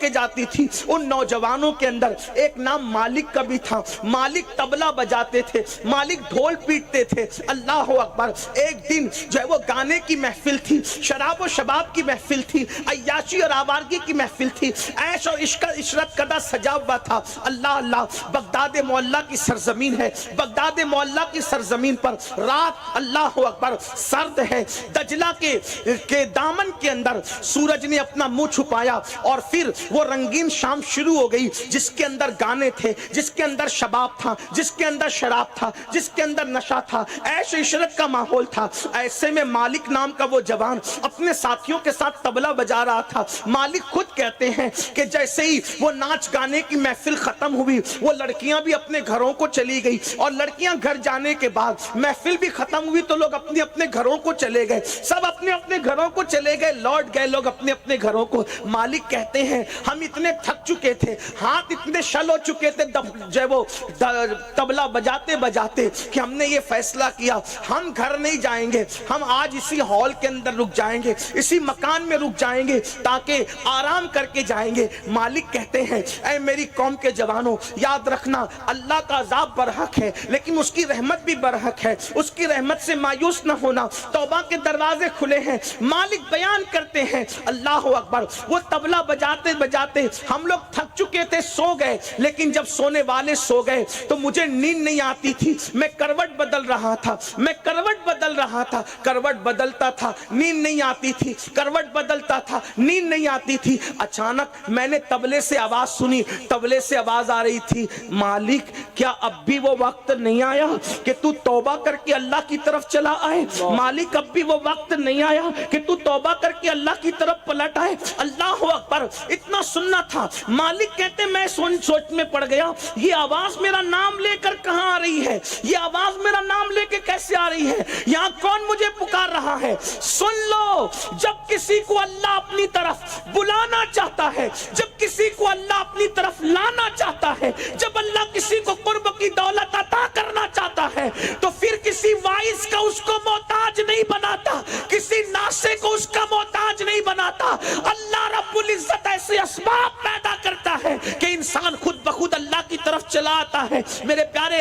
लेके जाती थी। उन नौजवानों के अंदर एक नाम मालिक का भी था। मालिक तबला बजाते थे, मालिक ढोल पीटते थे। अल्लाह अकबर। एक दिन जो है वो गाने की महफिल थी, शराब और शबाब की महफिल थी, अय्याशी और आवारगी की महफिल थी, ऐश और इशरत कदा सजा हुआ था। अल्लाह अल्लाह। बगदाद मोहल्ला की सरजमीन है, बगदाद मोहल्ला की सरजमीन पर रात अल्लाह अकबर सर्द है। दजला के दामन के अंदर सूरज ने अपना मुंह छुपाया और फिर वो रंगीन शाम शुरू हो गई, जिसके अंदर गाने थे, जिसके अंदर शबाब था, जिसके अंदर शराब था, जिसके अंदर नशा था, ऐश इशरत का माहौल था। ऐसे में मालिक नाम का वो जवान अपने साथियों के साथ तबला बजा रहा था। मालिक खुद कहते हैं कि जैसे ही वो नाच गाने की महफिल खत्म हुई, वो लड़कियां भी अपने घरों को चली गई, और लड़कियां घर जाने के बाद महफिल भी खत्म हुई तो लोग अपने अपने घरों को चले गए, सब अपने अपने घरों को चले गए, लौट गए लोग अपने अपने घरों को। मालिक कहते हैं हम इतने थक चुके थे, हाथ इतने शल हो चुके थे जो वो तबला बजाते बजाते कि हमने ये फैसला किया हम घर नहीं जाएंगे, हम आज इसी हॉल के अंदर रुक जाएंगे, इसी मकान में रुक जाएंगे ताकि आराम करके जाएंगे। मालिक कहते हैं ऐ मेरी कौम के जवानों, याद रखना अल्लाह का अज़ाब बरहक है लेकिन उसकी रहमत भी बरहक है, उसकी रहमत से मायूस न होना, तौबा के दरवाजे खुले हैं। मालिक बयान करते हैं अल्लाह अकबर, वो तबला बजाते बजाते हम लोग थक चुके थे, सो गए, लेकिन जब सोने वाले सो गए तो मुझे नींद नहीं आती थी, मैं करवट बदल रहा था, मैं करवट बदल रहा था, करवट बदलता था नींद नहीं आती थी, करवट बदलता था नींद नहीं आती थी। अचानक मैंने तबले से आवाज सुनी, तबले से आवाज आ रही थी, मालिक क्या अब भी वो वक्त नहीं आया कि तू तौबा करके अल्लाह की तरफ चला आए? मालिक अब भी वो वक्त नहीं आया कि तू तौबा करके अल्लाह की तरफ पलट आए? अल्लाह अकबर। इतना सुनना था। मालिक कहते मैं सोच में पड़ गया, ये आवाज मेरा नाम लेकर कहां आ रही है, ये आवाज मेरा नाम लेके कैसे आ रही है, यहां कौन मुझे पुकार रहा है? सुन लो, जब किसी को अल्लाह अपनी तरफ बुलाना चाहता है, जब किसी को अल्लाह अपनी तरफ लाना चाहता है, जब अल्लाह किसी को कुर्ब की दौलत अता करना चाहता है, तो फिर किसी वाइस का उसको मोहताज नहीं बनाता, किसी नासे को उसका मोहताज नहीं बनाता। अल्लाह रब्बुल इज्जत ऐसे असबाब पैदा करता है कि इंसान खुद ब खुद अल्लाह की तरफ चला आता है। मेरे प्यारे